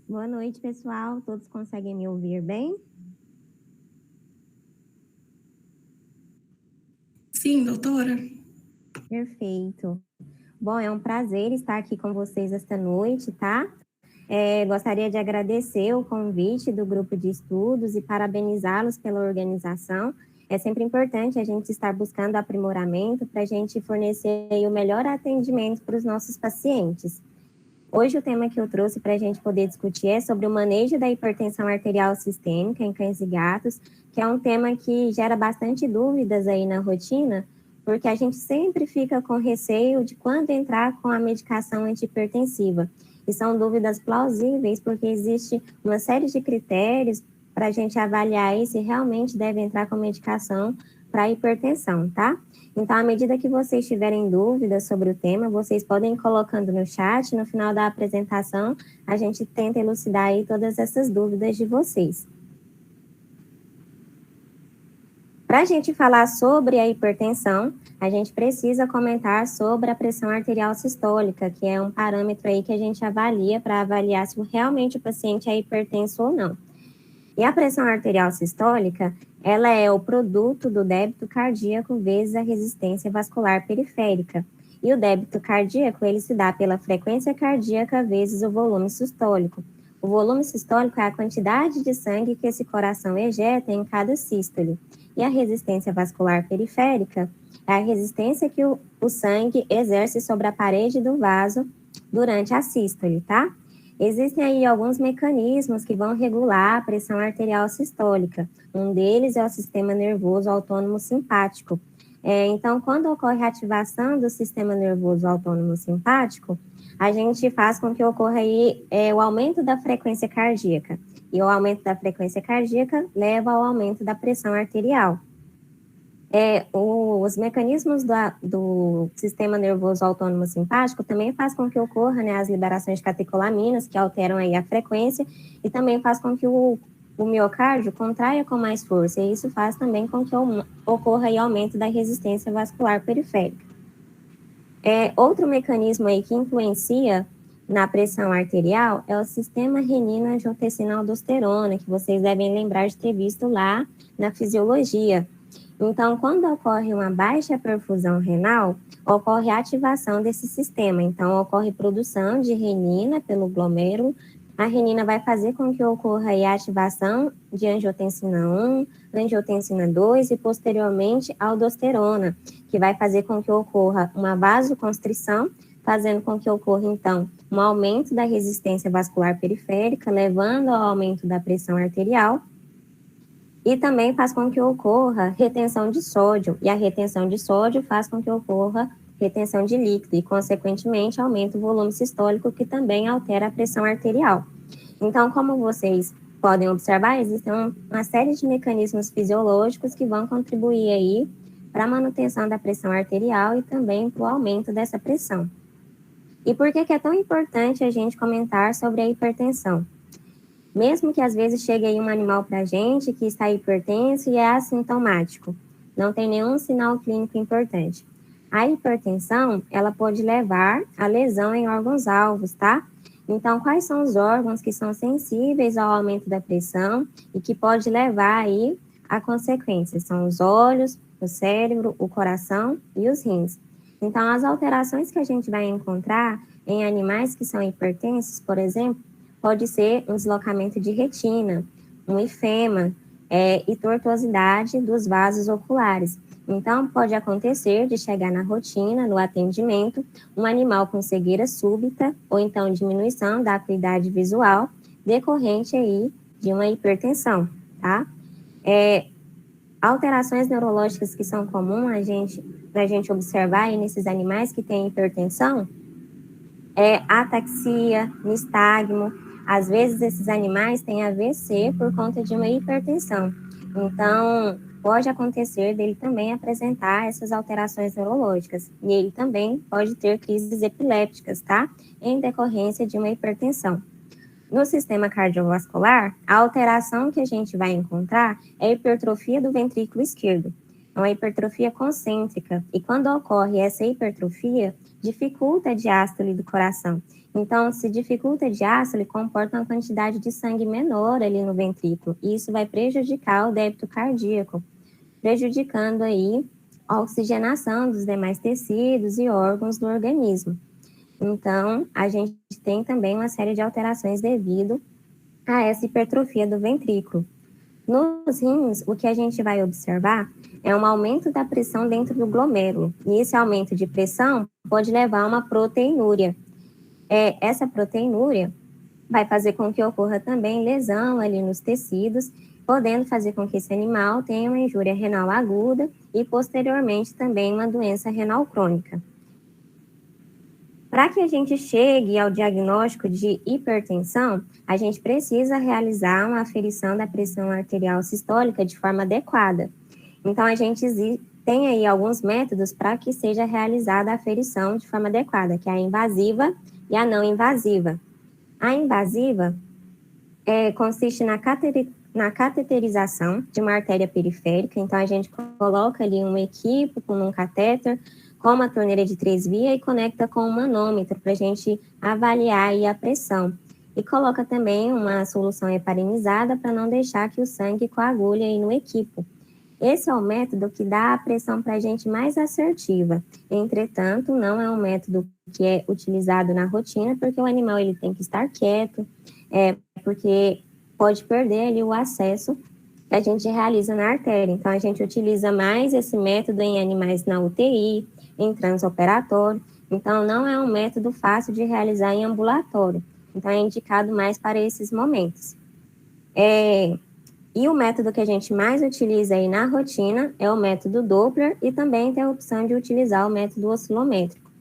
Boa noite, pessoal. Todos conseguem me ouvir bem? Sim, doutora. Perfeito. Bom, é um prazer estar aqui com vocês esta noite, tá? Gostaria de agradecer o convite do grupo de estudos e parabenizá-los pela organização. É sempre importante a gente estar buscando aprimoramento para a gente fornecer o melhor atendimento para os nossos pacientes. Hoje o tema que eu trouxe para a gente poder discutir é sobre o manejo da hipertensão arterial sistêmica em cães e gatos, que é um tema que gera bastante dúvidas aí na rotina, porque a gente sempre fica com receio de quando entrar com a medicação antihipertensiva. E são dúvidas plausíveis, porque existe uma série de critérios para a gente avaliar aí se realmente deve entrar com medicação para hipertensão, tá? Então, à medida que vocês tiverem dúvidas sobre o tema, vocês podem ir colocando no chat. No final da apresentação, a gente tenta elucidar aí todas essas dúvidas de vocês. Para a gente falar sobre a hipertensão, a gente precisa comentar sobre a pressão arterial sistólica, que é um parâmetro aí que a gente avalia para avaliar se realmente o paciente é hipertenso ou não. E a pressão arterial sistólica, ela é o produto do débito cardíaco vezes a resistência vascular periférica. E o débito cardíaco, ele se dá pela frequência cardíaca vezes o volume sistólico. O volume sistólico é a quantidade de sangue que esse coração ejeta em cada sístole. E a resistência vascular periférica é a resistência que o sangue exerce sobre a parede do vaso durante a sístole, tá? Existem aí alguns mecanismos que vão regular a pressão arterial sistólica. Um deles é o sistema nervoso autônomo simpático. Então, quando ocorre a ativação do sistema nervoso autônomo simpático, a gente faz com que ocorra aí o aumento da frequência cardíaca. E o aumento da frequência cardíaca leva ao aumento da pressão arterial. Os mecanismos do sistema nervoso autônomo simpático também faz com que ocorra, né, as liberações de catecolaminas, que alteram aí a frequência, e também faz com que o miocárdio contraia com mais força, e isso faz também com que ocorra aí aumento da resistência vascular periférica. Outro mecanismo aí que influencia na pressão arterial é o sistema renina-angiotensina-aldosterona, que vocês devem lembrar de ter visto lá na fisiologia. Então, quando ocorre uma baixa perfusão renal, ocorre a ativação desse sistema. Então, ocorre produção de renina pelo glomérulo. A renina vai fazer com que ocorra aí a ativação de angiotensina 1, angiotensina 2 e, posteriormente, aldosterona, que vai fazer com que ocorra uma vasoconstrição, fazendo com que ocorra, então, um aumento da resistência vascular periférica, levando ao aumento da pressão arterial, e também faz com que ocorra retenção de sódio, e a retenção de sódio faz com que ocorra retenção de líquido, e, consequentemente, aumenta o volume sistólico, que também altera a pressão arterial. Então, como vocês podem observar, existem uma série de mecanismos fisiológicos que vão contribuir aí para a manutenção da pressão arterial e também para o aumento dessa pressão. E por que é tão importante a gente comentar sobre a hipertensão? Mesmo que às vezes chegue aí um animal para a gente que está hipertenso e é assintomático, não tem nenhum sinal clínico importante. A hipertensão, ela pode levar a lesão em órgãos-alvos, tá? Então, quais são os órgãos que são sensíveis ao aumento da pressão e que pode levar aí a consequências? São os olhos, o cérebro, o coração e os rins. Então, as alterações que a gente vai encontrar em animais que são hipertensos, por exemplo, pode ser um deslocamento de retina, um ifema e tortuosidade dos vasos oculares. Então, pode acontecer de chegar na rotina, no atendimento, um animal com cegueira súbita ou então diminuição da acuidade visual decorrente aí de uma hipertensão, tá? Alterações neurológicas que são comuns a gente observar aí nesses animais que têm hipertensão ataxia, nistagmo. Às vezes, esses animais têm AVC por conta de uma hipertensão. Então, pode acontecer dele também apresentar essas alterações neurológicas. E ele também pode ter crises epilépticas, tá? Em decorrência de uma hipertensão. No sistema cardiovascular, a alteração que a gente vai encontrar é a hipertrofia do ventrículo esquerdo. é uma hipertrofia concêntrica, e quando ocorre essa hipertrofia, dificulta a diástole do coração. Então, se dificulta a diástole, comporta uma quantidade de sangue menor ali no ventrículo, e isso vai prejudicar o débito cardíaco, prejudicando aí a oxigenação dos demais tecidos e órgãos do organismo. Então, a gente tem também uma série de alterações devido a essa hipertrofia do ventrículo. Nos rins, o que a gente vai observar é um aumento da pressão dentro do glomérulo. E esse aumento de pressão pode levar a uma proteinúria. Essa proteinúria vai fazer com que ocorra também lesão ali nos tecidos, podendo fazer com que esse animal tenha uma injúria renal aguda e, posteriormente, também uma doença renal crônica. Para que a gente chegue ao diagnóstico de hipertensão, a gente precisa realizar uma aferição da pressão arterial sistólica de forma adequada. Então, a gente tem aí alguns métodos para que seja realizada a aferição de forma adequada, que é a invasiva e a não invasiva. A invasiva consiste na cateterização de uma artéria periférica, então a gente coloca ali um equipo com um catéter, com uma torneira de 3 vias e conecta com um manômetro para a gente avaliar aí a pressão. E coloca também uma solução heparinizada para não deixar que o sangue coagule aí no equipo. Esse é o método que dá a pressão para a gente mais assertiva. Entretanto, não é um método que é utilizado na rotina, porque o animal ele tem que estar quieto, porque pode perder ali o acesso que a gente realiza na artéria. Então, a gente utiliza mais esse método em animais na UTI, em transoperatório. Então, não é um método fácil de realizar em ambulatório. Então, é indicado mais para esses momentos. E o método que a gente mais utiliza aí na rotina é o método Doppler e também tem a opção de utilizar o método oscilométrico.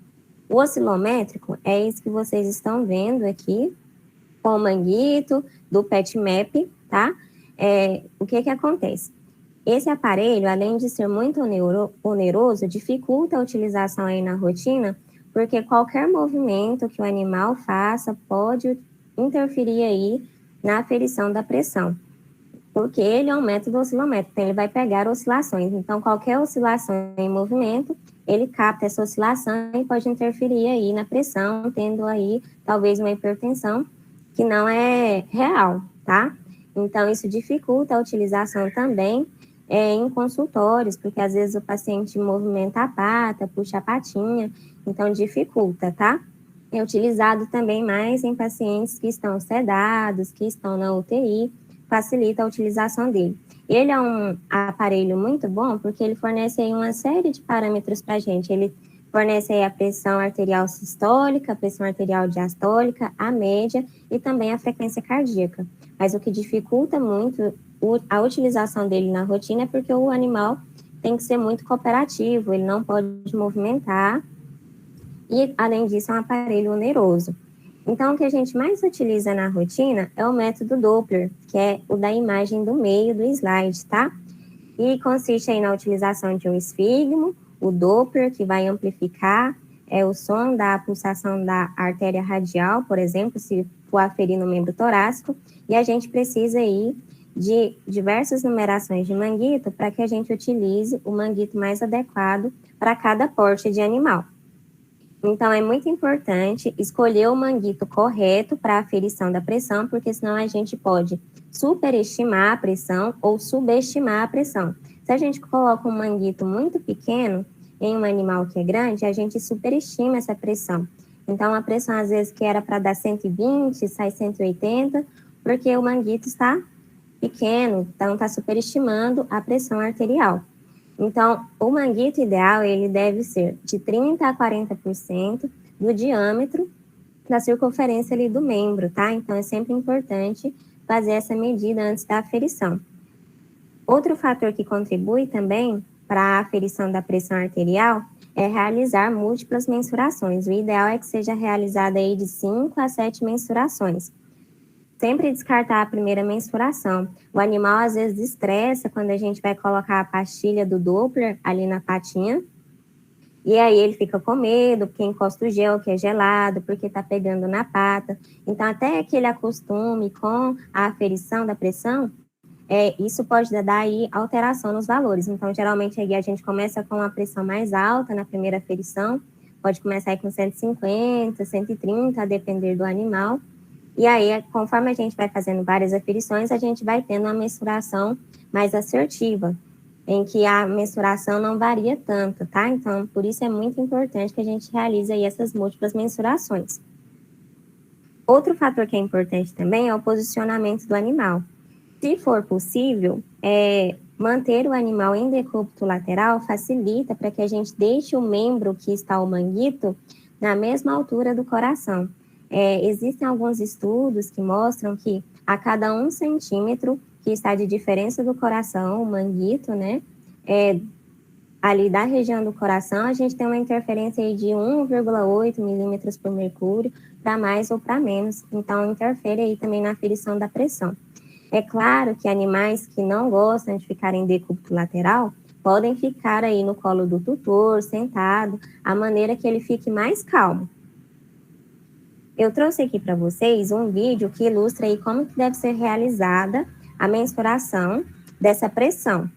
O oscilométrico é esse que vocês estão vendo aqui, com o manguito do PetMap, tá? O que acontece? Esse aparelho, além de ser muito oneroso, dificulta a utilização aí na rotina, porque qualquer movimento que o animal faça pode interferir aí na aferição da pressão, porque ele é um método oscilométrico, então ele vai pegar oscilações. Então, qualquer oscilação em movimento, ele capta essa oscilação e pode interferir aí na pressão, tendo aí talvez uma hipertensão que não é real, tá? Então, isso dificulta a utilização também em consultórios, porque às vezes o paciente movimenta a pata, puxa a patinha, então dificulta, tá? É utilizado também mais em pacientes que estão sedados, que estão na UTI, facilita a utilização dele. Ele é um aparelho muito bom, porque ele fornece aí uma série de parâmetros para a gente. Ele fornece aí a pressão arterial sistólica, a pressão arterial diastólica, a média e também a frequência cardíaca. Mas o que dificulta muito a utilização dele na rotina é porque o animal tem que ser muito cooperativo, ele não pode movimentar e, além disso, é um aparelho oneroso. Então, o que a gente mais utiliza na rotina é o método Doppler, que é o da imagem do meio do slide, tá? E consiste aí na utilização de um esfigmo, o Doppler, que vai amplificar o som da pulsação da artéria radial, por exemplo, se for aferir no membro torácico, e a gente precisa aí de diversas numerações de manguito para que a gente utilize o manguito mais adequado para cada porte de animal. Então, é muito importante escolher o manguito correto para a aferição da pressão, porque senão a gente pode superestimar a pressão ou subestimar a pressão. Se a gente coloca um manguito muito pequeno em um animal que é grande, a gente superestima essa pressão. Então, a pressão, às vezes, que era para dar 120, sai 180, porque o manguito está pequeno, então está superestimando a pressão arterial. Então, o manguito ideal, ele deve ser de 30% a 40% do diâmetro da circunferência ali do membro, tá? Então, é sempre importante fazer essa medida antes da aferição. Outro fator que contribui também para a aferição da pressão arterial é realizar múltiplas mensurações. O ideal é que seja realizada aí de 5 a 7 mensurações. Sempre descartar a primeira mensuração. O animal, às vezes, estressa quando a gente vai colocar a pastilha do Doppler ali na patinha. E aí ele fica com medo, porque encosta o gel, que é gelado, porque está pegando na pata. Então, até que ele acostume com a aferição da pressão, isso pode dar aí alteração nos valores. Então, geralmente, aí a gente começa com a pressão mais alta na primeira aferição, pode começar aí com 150, 130, a depender do animal. E aí, conforme a gente vai fazendo várias aferições, a gente vai tendo uma mensuração mais assertiva, em que a mensuração não varia tanto, tá? Então, por isso é muito importante que a gente realize aí essas múltiplas mensurações. Outro fator que é importante também é o posicionamento do animal. Se for possível, manter o animal em decúbito lateral facilita para que a gente deixe o membro que está o manguito na mesma altura do coração. Existem alguns estudos que mostram que a cada 1 centímetro que está de diferença do coração, o manguito, né, ali da região do coração, a gente tem uma interferência aí de 1,8 milímetros por mercúrio, para mais ou para menos. Então, interfere aí também na aferição da pressão. É claro que animais que não gostam de ficar em decúbito lateral podem ficar aí no colo do tutor, sentado, a maneira que ele fique mais calmo. Eu trouxe aqui para vocês um vídeo que ilustra aí como que deve ser realizada a mensuração dessa pressão.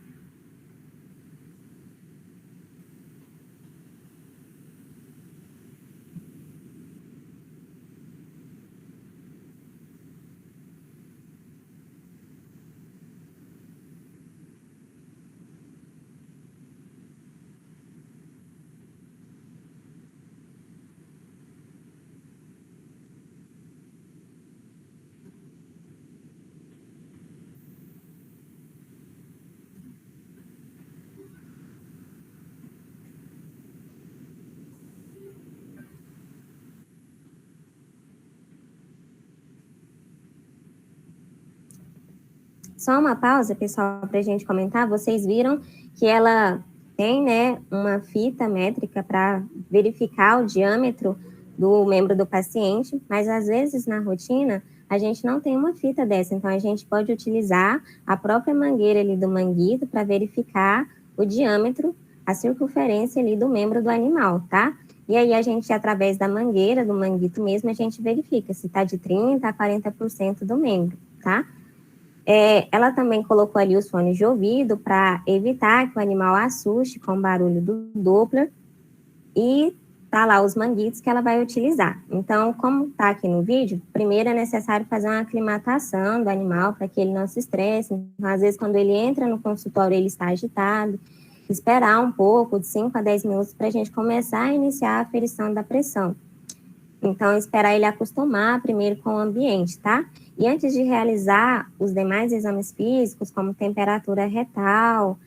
Só uma pausa, pessoal, para a gente comentar. Vocês viram que ela tem, né, uma fita métrica para verificar o diâmetro do membro do paciente, mas às vezes na rotina a gente não tem uma fita dessa, então a gente pode utilizar a própria mangueira ali do manguito para verificar o diâmetro, a circunferência ali do membro do animal, tá? E aí a gente, através da mangueira, do manguito mesmo, a gente verifica se está de 30% a 40% do membro, tá? Ela também colocou ali os fones de ouvido para evitar que o animal assuste com o barulho do Doppler e tá lá os manguitos que ela vai utilizar. Então, como tá aqui no vídeo, primeiro é necessário fazer uma aclimatação do animal para que ele não se estresse. Então, às vezes, quando ele entra no consultório, ele está agitado. Esperar um pouco, de 5 a 10 minutos, para a gente começar a iniciar a aferição da pressão. Então, esperar ele acostumar primeiro com o ambiente, tá? E antes de realizar os demais exames físicos, como temperatura retal,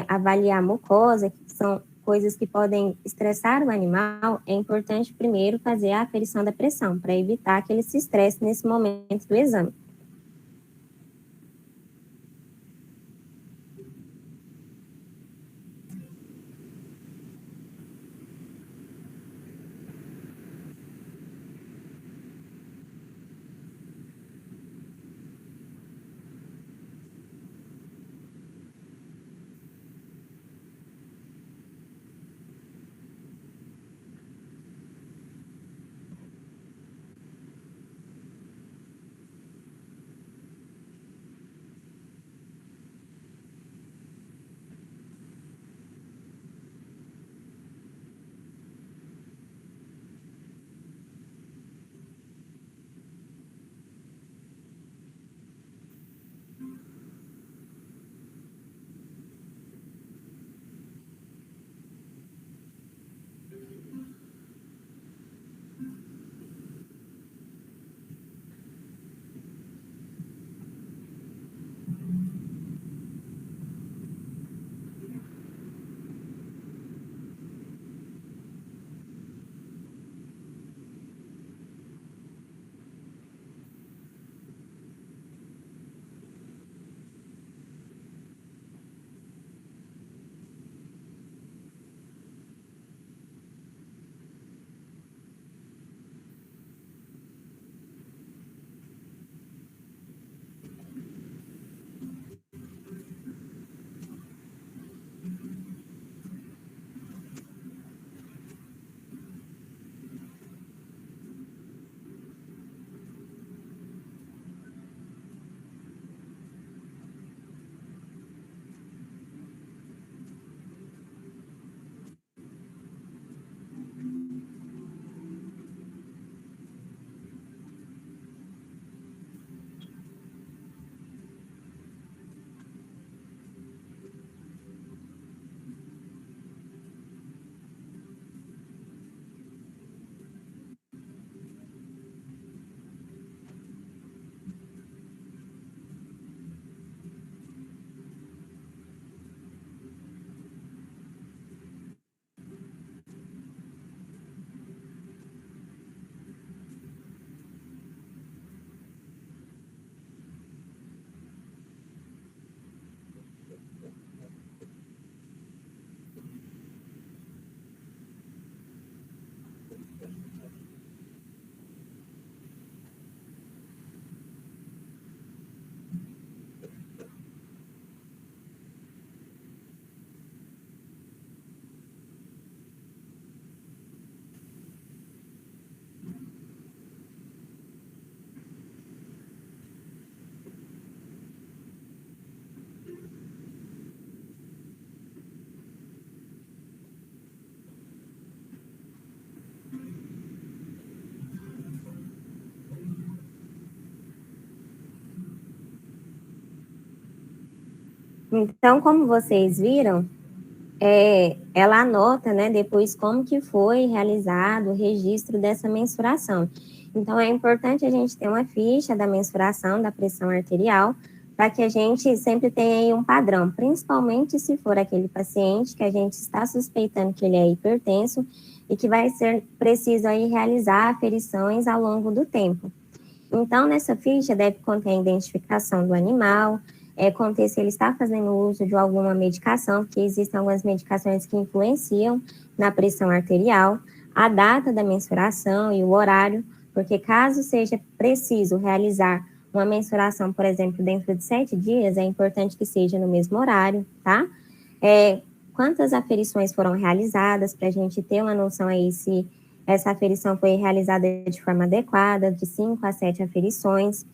avaliar a mucosa, que são coisas que podem estressar o animal, é importante primeiro fazer a aferição da pressão, para evitar que ele se estresse nesse momento do exame. Então, como vocês viram, ela anota, né, depois como que foi realizado o registro dessa mensuração. Então, é importante a gente ter uma ficha da mensuração da pressão arterial, para que a gente sempre tenha aí um padrão, principalmente se for aquele paciente que a gente está suspeitando que ele é hipertenso e que vai ser preciso aí realizar aferições ao longo do tempo. Então, nessa ficha deve conter a identificação do animal, conter se ele está fazendo uso de alguma medicação, porque existem algumas medicações que influenciam na pressão arterial, a data da mensuração e o horário, porque caso seja preciso realizar uma mensuração, por exemplo, dentro de 7 dias, é importante que seja no mesmo horário, tá? Quantas aferições foram realizadas, para a gente ter uma noção aí se essa aferição foi realizada de forma adequada, de 5 a 7 aferições,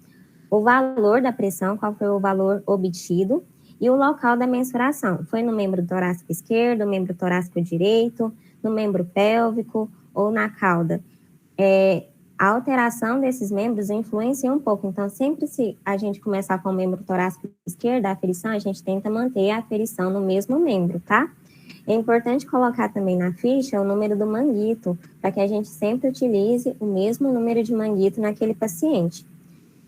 o valor da pressão, qual foi o valor obtido, e o local da mensuração. Foi no membro torácico esquerdo, no membro torácico direito, no membro pélvico ou na cauda. A alteração desses membros influencia um pouco, então sempre se a gente começar com o membro torácico esquerdo, a aferição, a gente tenta manter a aferição no mesmo membro, tá? É importante colocar também na ficha o número do manguito, para que a gente sempre utilize o mesmo número de manguito naquele paciente.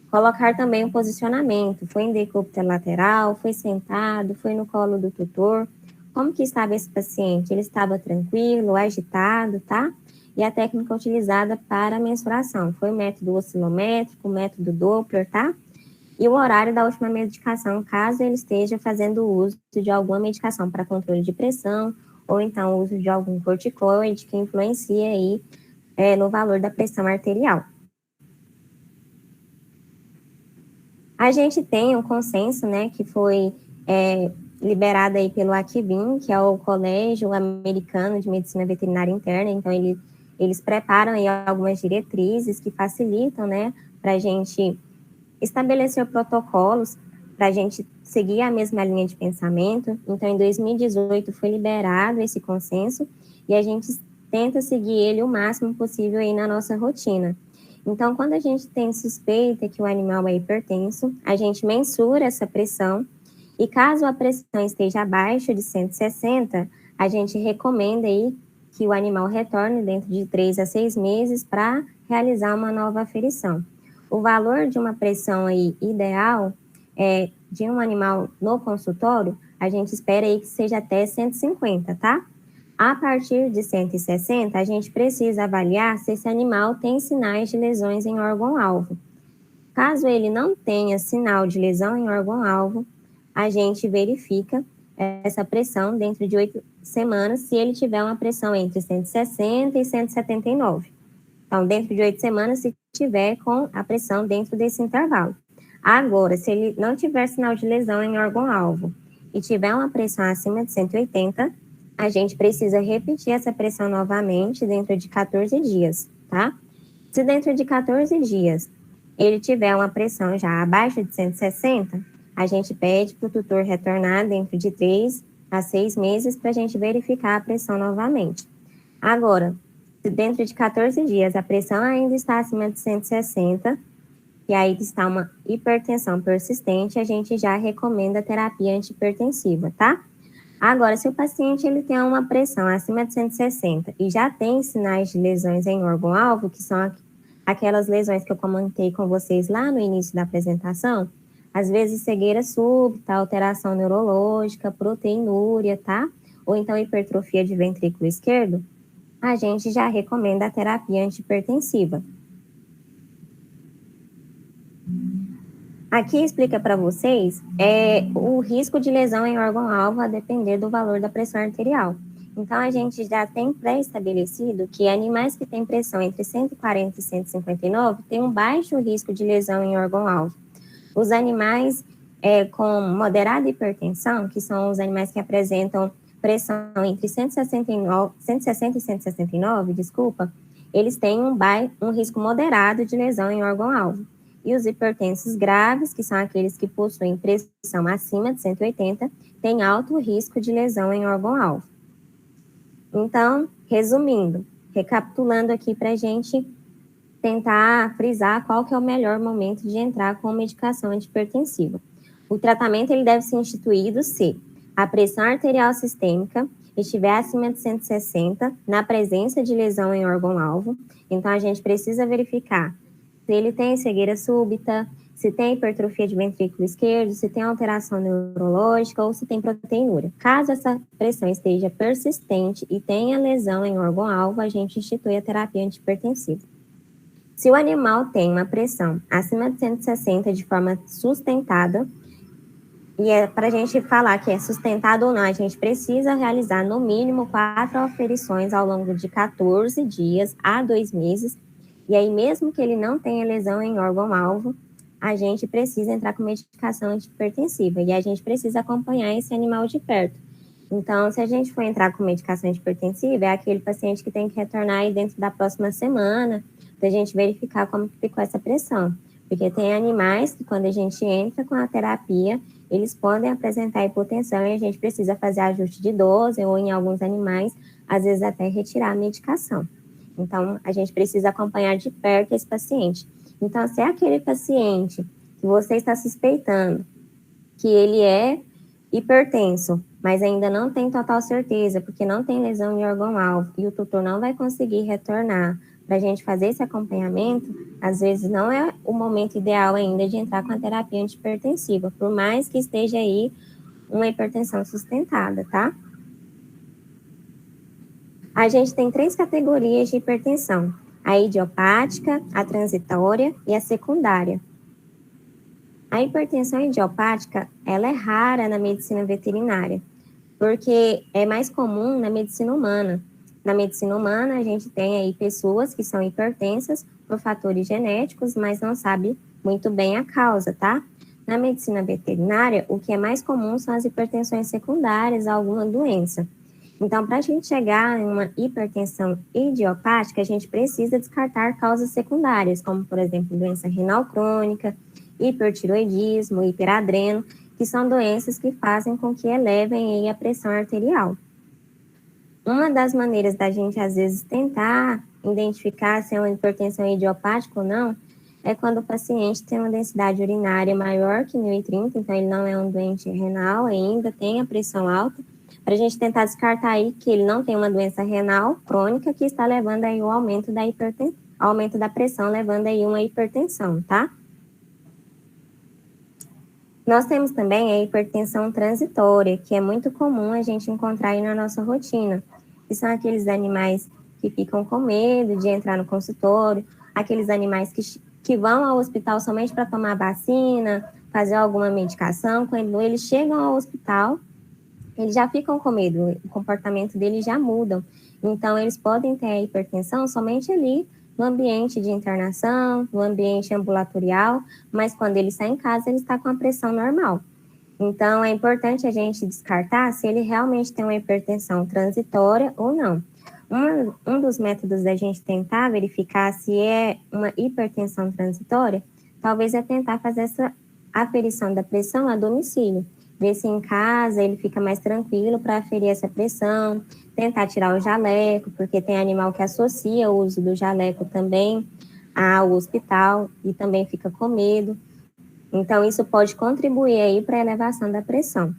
Colocar também o posicionamento, foi em decúbito lateral, foi sentado, foi no colo do tutor, como que estava esse paciente? Ele estava tranquilo, agitado, tá? E a técnica utilizada para a mensuração, foi o método oscilométrico, o método Doppler, tá? E o horário da última medicação, caso ele esteja fazendo uso de alguma medicação para controle de pressão, ou então uso de algum corticoide que influencia aí no valor da pressão arterial. A gente tem um consenso, né, que foi liberado aí pelo ACVIM, que é o Colégio Americano de Medicina Veterinária Interna, então eles preparam aí algumas diretrizes que facilitam, né, para a gente estabelecer protocolos para a gente seguir a mesma linha de pensamento. Então, em 2018 foi liberado esse consenso e a gente tenta seguir ele o máximo possível aí na nossa rotina. Então, quando a gente tem suspeita que o animal é hipertenso, a gente mensura essa pressão e caso a pressão esteja abaixo de 160, a gente recomenda aí que o animal retorne dentro de 3 a 6 meses para realizar uma nova aferição. O valor de uma pressão aí ideal de um animal no consultório, a gente espera aí que seja até 150, tá? A partir de 160, a gente precisa avaliar se esse animal tem sinais de lesões em órgão-alvo. Caso ele não tenha sinal de lesão em órgão-alvo, a gente verifica essa pressão dentro de 8 semanas, se ele tiver uma pressão entre 160 e 179. Então, dentro de 8 semanas, se tiver com a pressão dentro desse intervalo. Agora, se ele não tiver sinal de lesão em órgão-alvo e tiver uma pressão acima de 180, a gente precisa repetir essa pressão novamente dentro de 14 dias, tá? Se dentro de 14 dias ele tiver uma pressão já abaixo de 160, a gente pede para o tutor retornar dentro de 3 a 6 meses para a gente verificar a pressão novamente. Agora, se dentro de 14 dias a pressão ainda está acima de 160, e aí está uma hipertensão persistente, a gente já recomenda a terapia antihipertensiva, tá? Agora, se o paciente ele tem uma pressão acima de 160 e já tem sinais de lesões em órgão-alvo, que são aquelas lesões que eu comentei com vocês lá no início da apresentação, às vezes cegueira súbita, alteração neurológica, proteinúria, tá? Ou então hipertrofia de ventrículo esquerdo, a gente já recomenda a terapia antihipertensiva. Aqui explica para vocês o risco de lesão em órgão-alvo a depender do valor da pressão arterial. Então, a gente já tem pré-estabelecido que animais que têm pressão entre 140 e 159 têm um baixo risco de lesão em órgão-alvo. Os animais com moderada hipertensão, que são os animais que apresentam pressão entre 160 e 169, eles têm um risco moderado de lesão em órgão-alvo. E os hipertensos graves, que são aqueles que possuem pressão acima de 180, têm alto risco de lesão em órgão-alvo. Então, resumindo, recapitulando aqui para a gente tentar frisar qual que é o melhor momento de entrar com medicação antihipertensiva. O tratamento ele deve ser instituído se a pressão arterial sistêmica estiver acima de 160, na presença de lesão em órgão-alvo. Então, a gente precisa verificar se ele tem cegueira súbita, se tem hipertrofia de ventrículo esquerdo, se tem alteração neurológica ou se tem proteinúria. Caso essa pressão esteja persistente e tenha lesão em órgão-alvo, a gente institui a terapia antihipertensiva. Se o animal tem uma pressão acima de 160 de forma sustentada, e é para a gente falar que é sustentado ou não, a gente precisa realizar no mínimo 4 aferições ao longo de 14 dias a 2 meses. E aí, mesmo que ele não tenha lesão em órgão-alvo, a gente precisa entrar com medicação antihipertensiva. E a gente precisa acompanhar esse animal de perto. Então, se a gente for entrar com medicação antihipertensiva, é aquele paciente que tem que retornar aí dentro da próxima semana, para a gente verificar como que ficou essa pressão. Porque tem animais que, quando a gente entra com a terapia, eles podem apresentar hipotensão e a gente precisa fazer ajuste de dose, ou em alguns animais, às vezes até retirar a medicação. Então, a gente precisa acompanhar de perto esse paciente. Então, se é aquele paciente que você está suspeitando que ele é hipertenso, mas ainda não tem total certeza, porque não tem lesão em órgão-alvo, e o tutor não vai conseguir retornar para a gente fazer esse acompanhamento, às vezes não é o momento ideal ainda de entrar com a terapia antihipertensiva, por mais que esteja aí uma hipertensão sustentada, tá? A gente tem 3 categorias de hipertensão: a idiopática, a transitória e a secundária. A hipertensão idiopática, ela é rara na medicina veterinária, porque é mais comum na medicina humana. Na medicina humana, a gente tem aí pessoas que são hipertensas por fatores genéticos, mas não sabe muito bem a causa, tá? Na medicina veterinária, o que é mais comum são as hipertensões secundárias a alguma doença. Então, para a gente chegar em uma hipertensão idiopática, a gente precisa descartar causas secundárias, como, por exemplo, doença renal crônica, hipertiroidismo, hiperadreno, que são doenças que fazem com que elevem a pressão arterial. Uma das maneiras da gente, às vezes, tentar identificar se é uma hipertensão idiopática ou não, é quando o paciente tem uma densidade urinária maior que 1030, então ele não é um doente renal ainda, tem a pressão alta, para a gente tentar descartar aí que ele não tem uma doença renal crônica que está levando aí o aumento da pressão, levando aí uma hipertensão, tá? Nós temos também a hipertensão transitória, que é muito comum a gente encontrar aí na nossa rotina, que são aqueles animais que ficam com medo de entrar no consultório, aqueles animais que vão ao hospital somente para tomar vacina, fazer alguma medicação. Quando eles chegam ao hospital, eles já ficam com medo, o comportamento deles já muda. Então, eles podem ter a hipertensão somente ali no ambiente de internação, no ambiente ambulatorial, mas quando ele está em casa, ele está com a pressão normal. Então, é importante a gente descartar se ele realmente tem uma hipertensão transitória ou não. Um dos métodos da gente tentar verificar se é uma hipertensão transitória, talvez é tentar fazer essa aferição da pressão a domicílio. Ver se em casa ele fica mais tranquilo para aferir essa pressão, tentar tirar o jaleco, porque tem animal que associa o uso do jaleco também ao hospital e também fica com medo. Então, isso pode contribuir aí para a elevação da pressão.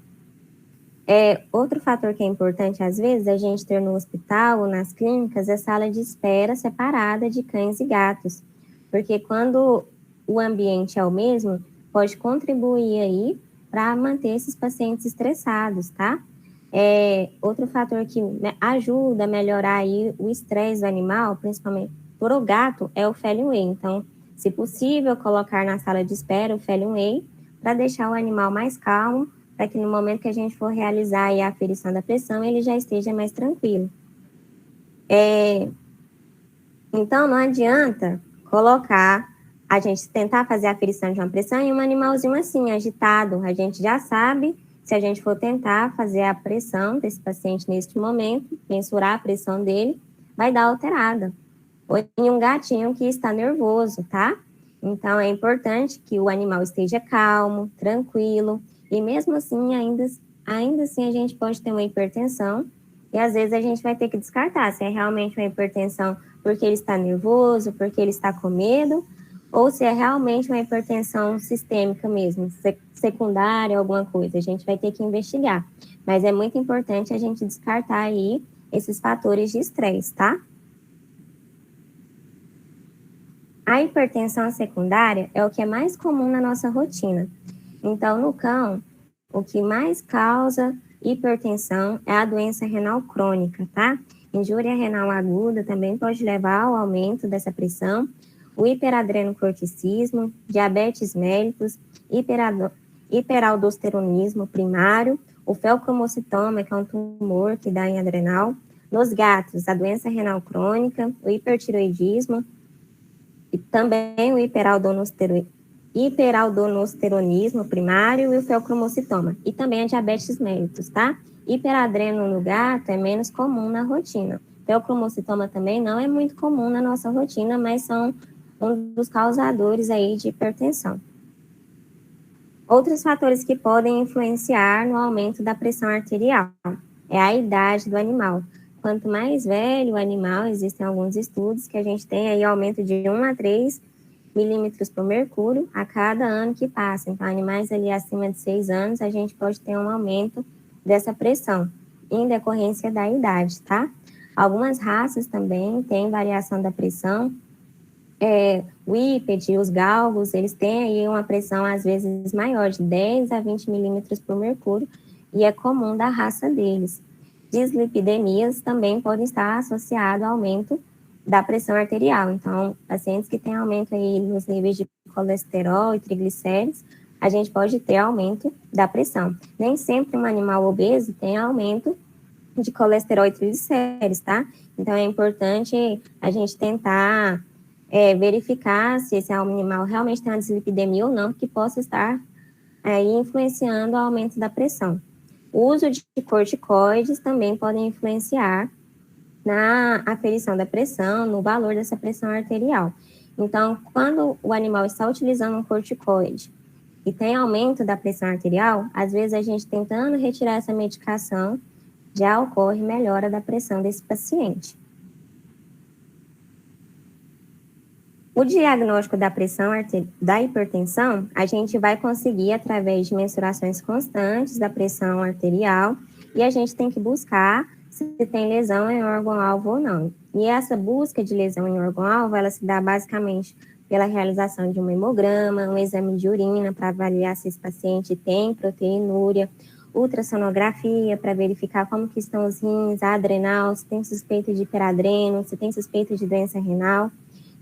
Outro fator que é importante, às vezes, a gente ter no hospital ou nas clínicas é sala de espera separada de cães e gatos, porque quando o ambiente é o mesmo, pode contribuir aí para manter esses pacientes estressados, tá? Outro fator que ajuda a melhorar aí o estresse do animal, principalmente por o gato, é o Felium Whey. Então, se possível, colocar na sala de espera o Felium Whey para deixar o animal mais calmo, para que no momento que a gente for realizar aí a aferição da pressão, ele já esteja mais tranquilo. Então, não adianta a gente tentar fazer a aferição de uma pressão em um animalzinho assim, agitado. A gente já sabe, se a gente for tentar fazer a pressão desse paciente neste momento, mensurar a pressão dele, vai dar alterada. Ou em um gatinho que está nervoso, tá? Então, é importante que o animal esteja calmo, tranquilo, e mesmo assim, ainda assim, a gente pode ter uma hipertensão, e às vezes a gente vai ter que descartar se é realmente uma hipertensão porque ele está nervoso, porque ele está com medo, ou se é realmente uma hipertensão sistêmica mesmo, secundária, alguma coisa. A gente vai ter que investigar. Mas é muito importante a gente descartar aí esses fatores de estresse, tá? A hipertensão secundária é o que é mais comum na nossa rotina. Então, no cão, o que mais causa hipertensão é a doença renal crônica, tá? Injúria renal aguda também pode levar ao aumento dessa pressão, o hiperadrenocorticismo, diabetes mellitus, hiperaldosteronismo primário, o felcromocitoma, que é um tumor que dá em adrenal, nos gatos, a doença renal crônica, o hipertiroidismo, e também o hiperaldosteronismo primário e o felcromocitoma, e também a diabetes mellitus, tá? Hiperadreno no gato é menos comum na rotina. Felcromocitoma também não é muito comum na nossa rotina, mas são um dos causadores aí de hipertensão. Outros fatores que podem influenciar no aumento da pressão arterial é a idade do animal. Quanto mais velho o animal, existem alguns estudos que a gente tem aí aumento de 1 a 3 milímetros por mercúrio a cada ano que passa. Então, animais ali acima de 6 anos, a gente pode ter um aumento dessa pressão, em decorrência da idade, tá? Algumas raças também têm variação da pressão. O Whippet, os galgos, eles têm aí uma pressão às vezes maior, de 10 a 20 milímetros por mercúrio, e é comum da raça deles. Dislipidemias também podem estar associadas ao aumento da pressão arterial. Então, pacientes que têm aumento aí nos níveis de colesterol e triglicéridos, a gente pode ter aumento da pressão. Nem sempre um animal obeso tem aumento de colesterol e triglicéridos, tá? Então, é importante a gente tentar verificar se esse animal realmente tem uma dislipidemia ou não, que possa estar aí influenciando o aumento da pressão. O uso de corticoides também podem influenciar na aferição da pressão, no valor dessa pressão arterial. Então, quando o animal está utilizando um corticoide e tem aumento da pressão arterial, às vezes a gente tentando retirar essa medicação, já ocorre melhora da pressão desse paciente. O diagnóstico da pressão da hipertensão, a gente vai conseguir através de mensurações constantes da pressão arterial, e a gente tem que buscar se tem lesão em órgão-alvo ou não. E essa busca de lesão em órgão-alvo, ela se dá basicamente pela realização de um hemograma, um exame de urina para avaliar se esse paciente tem proteinúria, ultrassonografia para verificar como que estão os rins, a adrenal, se tem suspeita de hiperadreno, se tem suspeita de doença renal,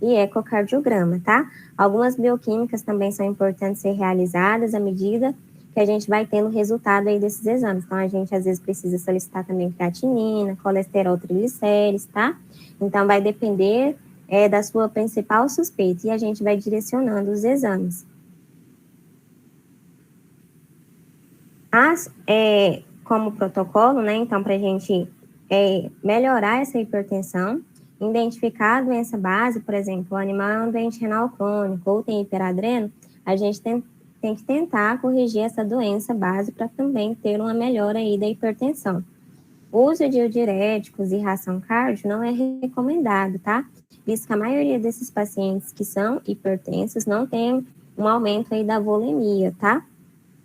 e ecocardiograma, tá? Algumas bioquímicas também são importantes ser realizadas à medida que a gente vai tendo resultado aí desses exames. Então, a gente às vezes precisa solicitar também creatinina, colesterol, triglicérides, tá? Então, vai depender da sua principal suspeita e a gente vai direcionando os exames. Como protocolo, né? Então, para a gente melhorar essa hipertensão, identificar a doença base, por exemplo, o animal é um doente renal crônico ou tem hiperadreno, a gente tem que tentar corrigir essa doença base para também ter uma melhora aí da hipertensão. O uso de diuréticos e ração cardio não é recomendado, tá? Visto que a maioria desses pacientes que são hipertensos não tem um aumento aí da volemia, tá?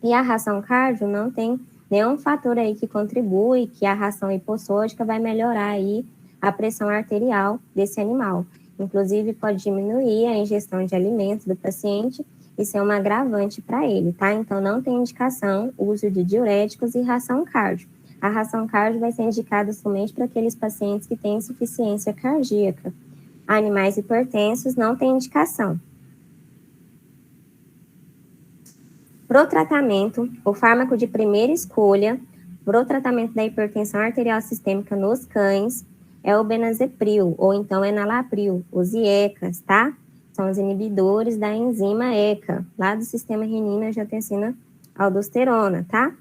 E a ração cardio não tem nenhum fator aí que contribui, que a ração hipossódica vai melhorar aí a pressão arterial desse animal. Inclusive, pode diminuir a ingestão de alimentos do paciente e ser uma agravante para ele, tá? Então, não tem indicação o uso de diuréticos e ração cardio. A ração cardio vai ser indicada somente para aqueles pacientes que têm insuficiência cardíaca. Animais hipertensos não tem indicação. Pro tratamento, o fármaco de primeira escolha pro tratamento da hipertensão arterial sistêmica nos cães é o benazepril, ou então enalapril, os IECAs, tá? São os inibidores da enzima ECA, lá do sistema renina-angiotensina-aldosterona, tá?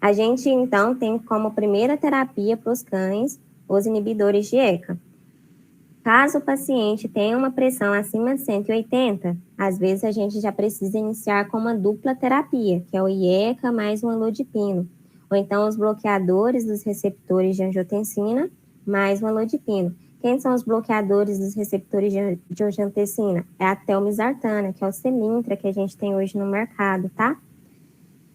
A gente, então, tem como primeira terapia para os cães os inibidores de ECA. Caso o paciente tenha uma pressão acima de 180, às vezes a gente já precisa iniciar com uma dupla terapia, que é o IECA mais um alodipino, ou então os bloqueadores dos receptores de angiotensina mais um alodipino. Quem são os bloqueadores dos receptores de angiotensina? É a telmisartana, que é o Semintra que a gente tem hoje no mercado, tá?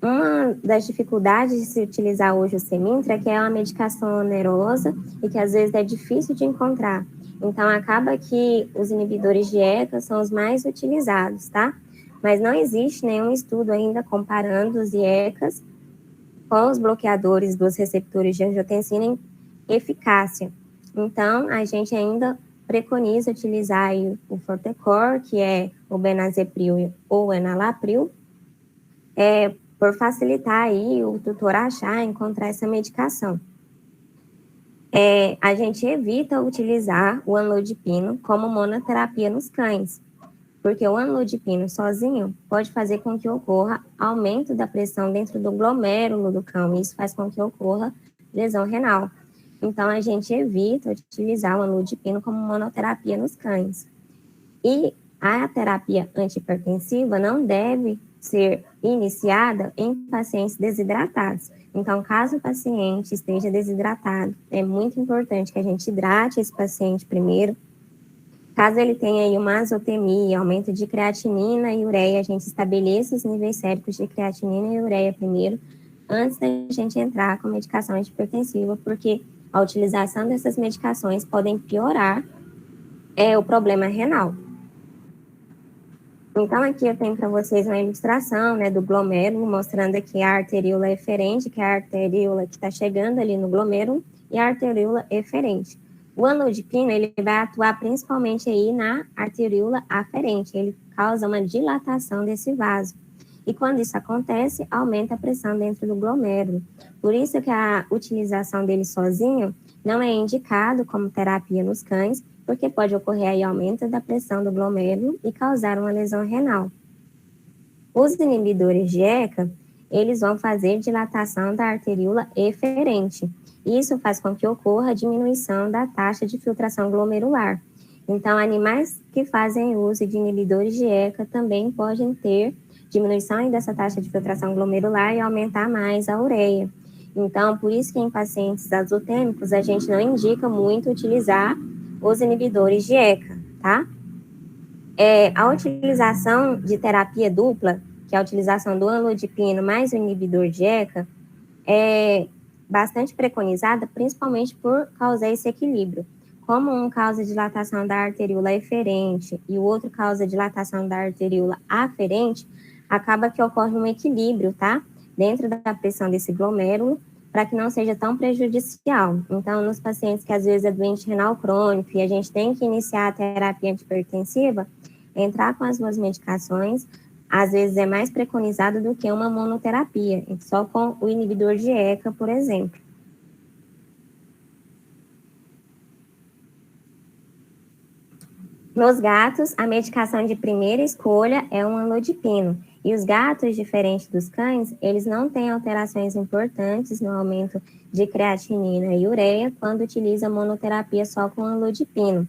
Uma das dificuldades de se utilizar hoje o Semintra é que é uma medicação onerosa e que às vezes é difícil de encontrar. Então, acaba que os inibidores de ECA são os mais utilizados, tá? Mas não existe nenhum estudo ainda comparando os IECAs com os bloqueadores dos receptores de angiotensina em eficácia. Então, a gente ainda preconiza utilizar aí o Fortecor, que é o benazepril ou enalapril, por facilitar aí o tutor achar, encontrar essa medicação. A gente evita utilizar o anlodipino como monoterapia nos cães, porque o anlodipino sozinho pode fazer com que ocorra aumento da pressão dentro do glomérulo do cão, e isso faz com que ocorra lesão renal. Então, a gente evita utilizar o anlodipino como monoterapia nos cães. E a terapia antihipertensiva não deve ser iniciada em pacientes desidratados. Então, caso o paciente esteja desidratado, é muito importante que a gente hidrate esse paciente primeiro. Caso ele tenha aí uma azotemia, aumento de creatinina e ureia, a gente estabeleça os níveis séricos de creatinina e ureia primeiro, antes da gente entrar com medicação antihipertensiva, porque a utilização dessas medicações podem piorar o problema renal. Então, aqui eu tenho para vocês uma ilustração, né, do glomérulo, mostrando aqui a arteríola eferente, que é a arteríola que está chegando ali no glomérulo, e a arteríola eferente. O anlodipino, ele vai atuar principalmente aí na arteríola aferente, ele causa uma dilatação desse vaso. E quando isso acontece, aumenta a pressão dentro do glomérulo. Por isso que a utilização dele sozinho não é indicado como terapia nos cães, porque pode ocorrer aí aumento da pressão do glomérulo e causar uma lesão renal. Os inibidores de ECA, eles vão fazer dilatação da arteríola eferente. Isso faz com que ocorra a diminuição da taxa de filtração glomerular. Então, animais que fazem uso de inibidores de ECA também podem ter diminuição dessa taxa de filtração glomerular e aumentar mais a ureia. Então, por isso que em pacientes azotêmicos, a gente não indica muito utilizar os inibidores de ECA, tá? A utilização de terapia dupla, que é a utilização do anlodipino mais o inibidor de ECA, é bastante preconizada, principalmente por causar esse equilíbrio. Como um causa dilatação da arteríola eferente e o outro causa dilatação da arteríola aferente, acaba que ocorre um equilíbrio, tá? Dentro da pressão desse glomérulo, para que não seja tão prejudicial. Então, nos pacientes que às vezes é doente renal crônico e a gente tem que iniciar a terapia antihipertensiva, entrar com as duas medicações, às vezes é mais preconizado do que uma monoterapia, só com o inibidor de ECA, por exemplo. Nos gatos, a medicação de primeira escolha é um anlodipino. E os gatos, diferente dos cães, eles não têm alterações importantes no aumento de creatinina e ureia quando utiliza monoterapia só com anlodipino.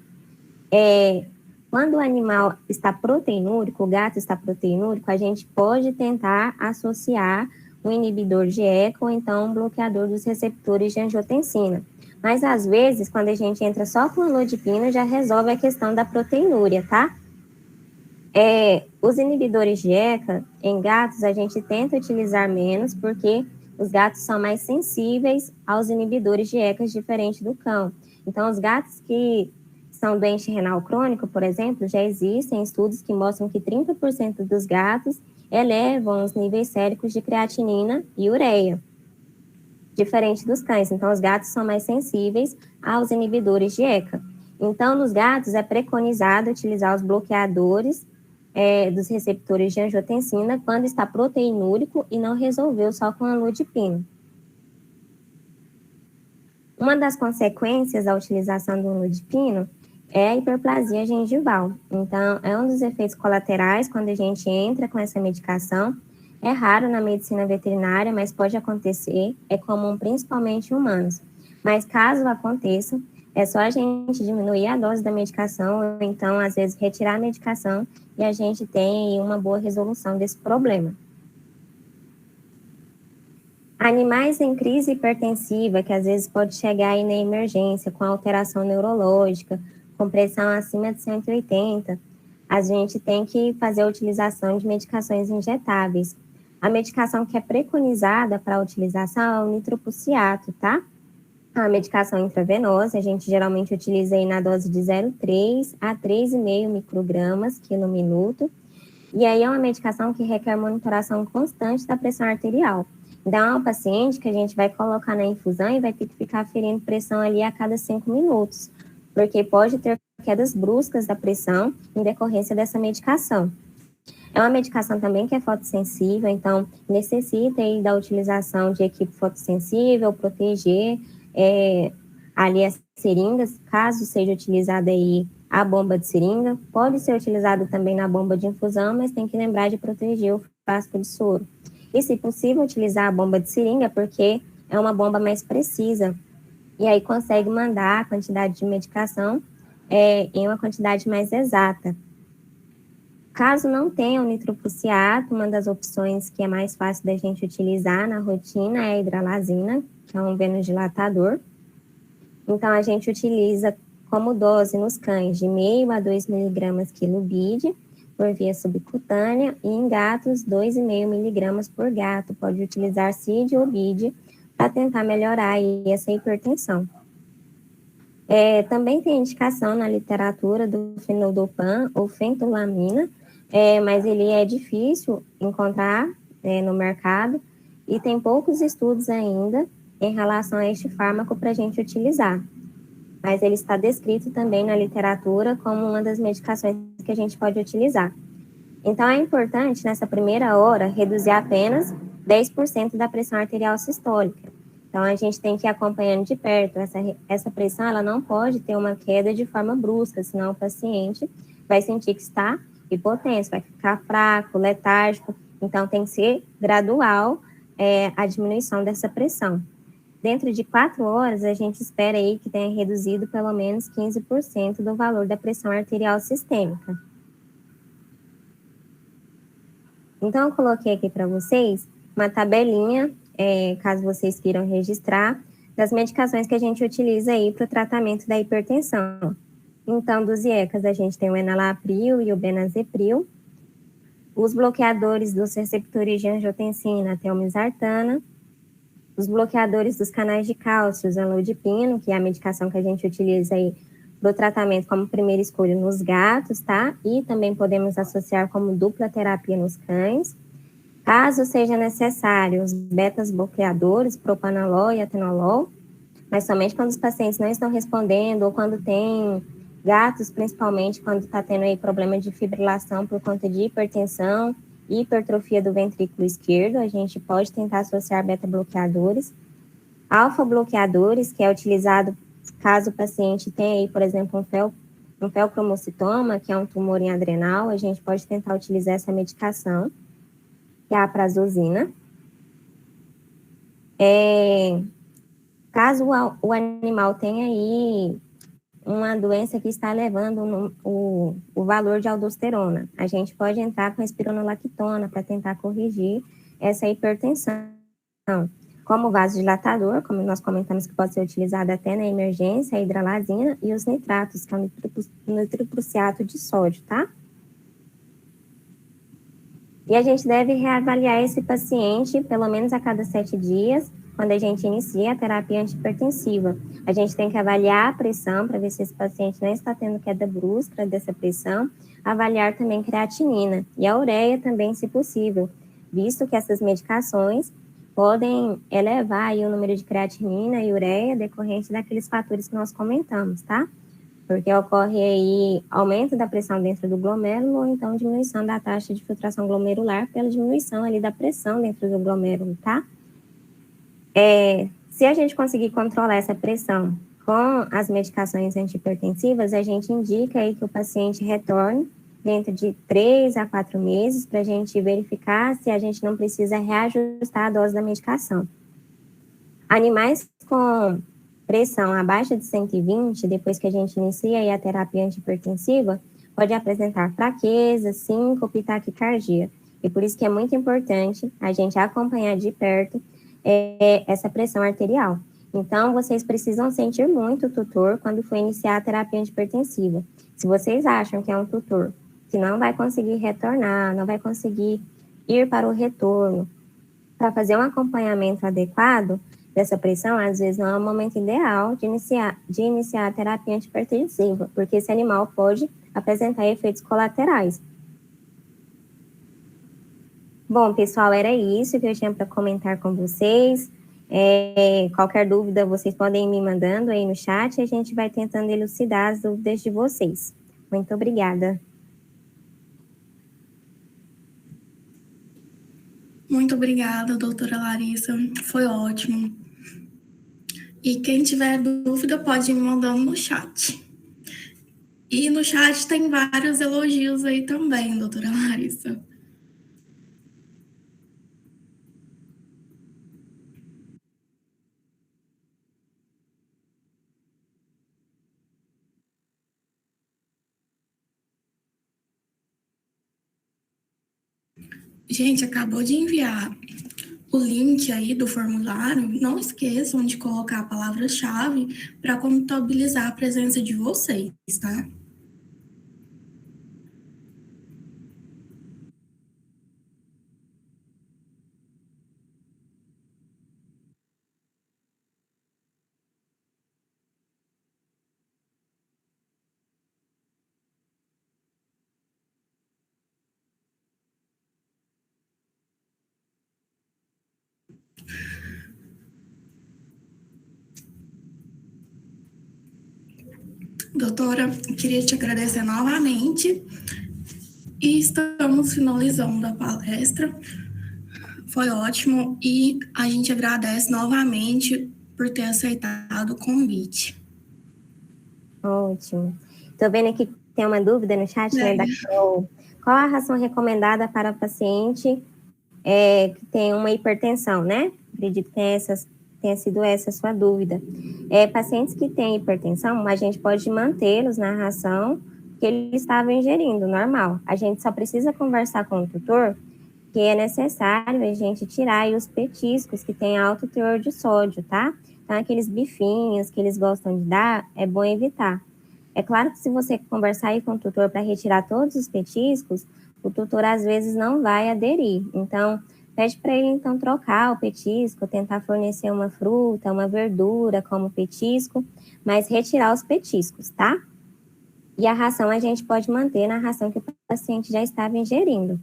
Quando o animal está proteinúrico, o gato está proteinúrico, a gente pode tentar associar um inibidor de ECA ou então um bloqueador dos receptores de angiotensina. Mas, às vezes, quando a gente entra só com anlodipino, já resolve a questão da proteinúria, tá? Os inibidores de ECA, em gatos, a gente tenta utilizar menos, porque os gatos são mais sensíveis aos inibidores de ECA, diferente do cão. Então, os gatos que são doentes renal crônico, por exemplo, já existem estudos que mostram que 30% dos gatos elevam os níveis séricos de creatinina e ureia, diferente dos cães. Então, os gatos são mais sensíveis aos inibidores de ECA. Então, nos gatos é preconizado utilizar os bloqueadores dos receptores de angiotensina quando está proteinúrico e não resolveu só com anlodipino. Uma das consequências da utilização do anlodipino é a hiperplasia gengival. Então, é um dos efeitos colaterais quando a gente entra com essa medicação. É raro na medicina veterinária, mas pode acontecer, é comum principalmente em humanos. Mas caso aconteça, é só a gente diminuir a dose da medicação, ou então, às vezes, retirar a medicação e a gente tem uma boa resolução desse problema. Animais em crise hipertensiva, que às vezes pode chegar aí na emergência com alteração neurológica, com pressão acima de 180, a gente tem que fazer a utilização de medicações injetáveis. A medicação que é preconizada para a utilização é o nitroprusiato, tá? A medicação intravenosa, a gente geralmente utiliza aí na dose de 0,3 a 3,5 microgramas quilo minuto. E aí é uma medicação que requer monitoração constante da pressão arterial. Então, é um paciente que a gente vai colocar na infusão e vai ter que ficar aferindo pressão ali a cada 5 minutos, porque pode ter quedas bruscas da pressão em decorrência dessa medicação. É uma medicação também que é fotossensível, então necessita aí da utilização de equipe fotossensível, proteger ali as seringas, caso seja utilizada aí a bomba de seringa. Pode ser utilizado também na bomba de infusão, mas tem que lembrar de proteger o frasco de soro. E, se possível, utilizar a bomba de seringa, porque é uma bomba mais precisa. E aí consegue mandar a quantidade de medicação em uma quantidade mais exata. Caso não tenha o nitroprusiato, uma das opções que é mais fácil da gente utilizar na rotina é a hidralazina, que é um venodilatador. Então, a gente utiliza como dose nos cães de 0,5 a 2 miligramas quilo BID, por via subcutânea, e em gatos, 2,5 miligramas por gato. Pode utilizar CID ou BID para tentar melhorar aí essa hipertensão. Também tem indicação na literatura do fenodopan ou fentolamina, mas ele é difícil encontrar no mercado e tem poucos estudos ainda em relação a este fármaco para a gente utilizar. Mas ele está descrito também na literatura como uma das medicações que a gente pode utilizar. Então, é importante, nessa primeira hora, reduzir apenas 10% da pressão arterial sistólica. Então, a gente tem que ir acompanhando de perto. Essa pressão, ela não pode ter uma queda de forma brusca, senão o paciente vai sentir que está hipotenso, vai ficar fraco, letárgico. Então, tem que ser gradual a diminuição dessa pressão. Dentro de 4 horas, a gente espera aí que tenha reduzido pelo menos 15% do valor da pressão arterial sistêmica. Então, eu coloquei aqui para vocês uma tabelinha, caso vocês queiram registrar, das medicações que a gente utiliza aí para o tratamento da hipertensão. Então, dos IECAs, a gente tem o enalapril e o benazepril. Os bloqueadores dos receptores de angiotensina, tem o mesartana. Os bloqueadores dos canais de cálcio, o zanlodipino, que é a medicação que a gente utiliza aí para o tratamento como primeira escolha nos gatos, tá? E também podemos associar como dupla terapia nos cães. Caso seja necessário, os betas bloqueadores, propanolol e atenolol, mas somente quando os pacientes não estão respondendo ou quando tem gatos, principalmente quando está tendo aí problema de fibrilação por conta de hipertensão, hipertrofia do ventrículo esquerdo, a gente pode tentar associar beta-bloqueadores. Alfa-bloqueadores, que é utilizado caso o paciente tenha aí, por exemplo, um felcromocitoma, que é um tumor em adrenal, a gente pode tentar utilizar essa medicação, que é a prazosina. Caso o animal tenha aí uma doença que está elevando o valor de aldosterona, a gente pode entrar com a espironolactona para tentar corrigir essa hipertensão. Como vasodilatador, como nós comentamos que pode ser utilizado até na emergência, a hidralazina e os nitratos, que é o nitroprusiato de sódio, tá? E a gente deve reavaliar esse paciente pelo menos a cada 7 dias, quando a gente inicia a terapia antihipertensiva. A gente tem que avaliar a pressão para ver se esse paciente não está tendo queda brusca dessa pressão, avaliar também creatinina e a ureia também, se possível, visto que essas medicações podem elevar aí o número de creatinina e ureia decorrente daqueles fatores que nós comentamos, tá? Porque ocorre aí aumento da pressão dentro do glomérulo ou então diminuição da taxa de filtração glomerular pela diminuição ali da pressão dentro do glomérulo, tá? Se a gente conseguir controlar essa pressão com as medicações antihipertensivas, a gente indica aí que o paciente retorne dentro de 3 a 4 meses para a gente verificar se a gente não precisa reajustar a dose da medicação. Animais com pressão abaixo de 120, depois que a gente inicia aí a terapia antihipertensiva, pode apresentar fraqueza, síncope e taquicardia. E por isso que é muito importante a gente acompanhar de perto essa pressão arterial. Então, vocês precisam sentir muito o tutor quando for iniciar a terapia antipertensiva. Se vocês acham que é um tutor que não vai conseguir retornar, não vai conseguir ir para o retorno, para fazer um acompanhamento adequado dessa pressão, às vezes não é o momento ideal de iniciar a terapia antipertensiva, porque esse animal pode apresentar efeitos colaterais. Bom, pessoal, era isso que eu tinha para comentar com vocês. Qualquer dúvida, vocês podem ir me mandando aí no chat e a gente vai tentando elucidar as dúvidas de vocês. Muito obrigada. Muito obrigada, doutora Larissa. Foi ótimo. E quem tiver dúvida pode ir me mandando no chat. E no chat tem vários elogios aí também, doutora Larissa. Gente, acabou de enviar o link aí do formulário. Não esqueçam de colocar a palavra-chave para contabilizar a presença de vocês, tá? Doutora, queria te agradecer novamente. E estamos finalizando a palestra. Foi ótimo e a gente agradece novamente por ter aceitado o convite. Ótimo. Estou vendo aqui que tem uma dúvida no chat, né? Qual a ração recomendada para paciente que tem uma hipertensão, né? Acredito que tenha sido essa a sua dúvida. Pacientes que têm hipertensão, a gente pode mantê-los na ração que eles estavam ingerindo, normal. A gente só precisa conversar com o tutor que é necessário a gente tirar aí os petiscos que têm alto teor de sódio, tá? Então, aqueles bifinhos que eles gostam de dar, é bom evitar. É claro que se você conversar aí com o tutor para retirar todos os petiscos, o tutor às vezes não vai aderir. Então, pede para ele então trocar o petisco, tentar fornecer uma fruta, uma verdura como petisco, mas retirar os petiscos, tá? E a ração a gente pode manter na ração que o paciente já estava ingerindo.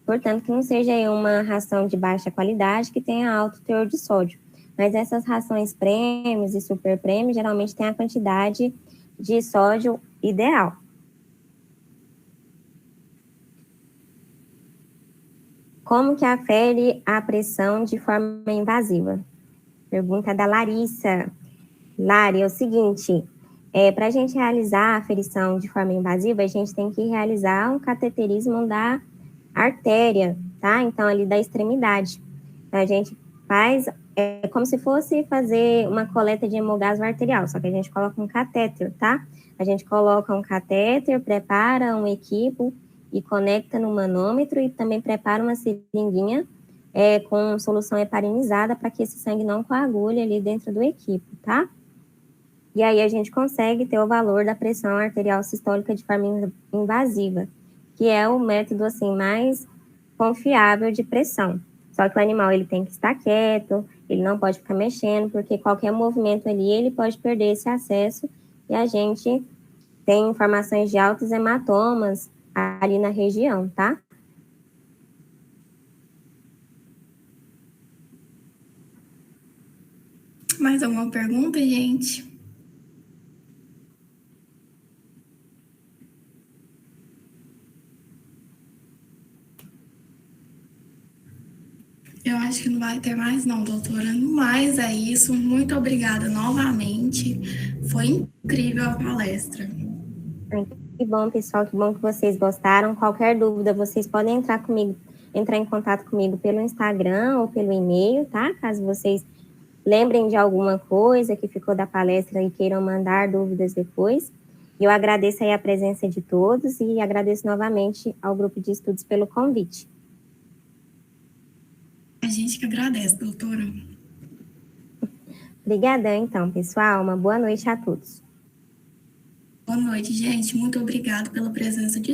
Portanto, que não seja uma ração de baixa qualidade que tenha alto teor de sódio. Mas essas rações prêmios e super prêmios geralmente têm a quantidade de sódio ideal. Como que afere a pressão de forma invasiva? Pergunta da Larissa. Lari, é o seguinte, para a gente realizar a aferição de forma invasiva, a gente tem que realizar um cateterismo da artéria, tá? Então, ali da extremidade. Então, a gente faz, como se fosse fazer uma coleta de hemogás arterial, só que a gente coloca um catéter, tá? A gente coloca um catéter, prepara um equipo e conecta no manômetro e também prepara uma seringuinha com solução heparinizada para que esse sangue não coagule ali dentro do equipo, tá? E aí a gente consegue ter o valor da pressão arterial sistólica de forma invasiva, que é o método assim mais confiável de pressão. Só que o animal ele tem que estar quieto, ele não pode ficar mexendo, porque qualquer movimento ali ele pode perder esse acesso e a gente tem informações de altos hematomas ali na região, tá? Mais alguma pergunta, gente? Eu acho que não vai ter mais, não, doutora. No mais, é isso. Muito obrigada novamente. Foi incrível a palestra. Que bom, pessoal, que bom que vocês gostaram. Qualquer dúvida, vocês podem entrar em contato comigo pelo Instagram ou pelo e-mail, tá? Caso vocês lembrem de alguma coisa que ficou da palestra e queiram mandar dúvidas depois. Eu agradeço aí a presença de todos e agradeço novamente ao grupo de estudos pelo convite. A gente que agradece, doutora. Obrigadão, então, pessoal. Uma boa noite a todos. Boa noite, gente. Muito obrigada pela presença de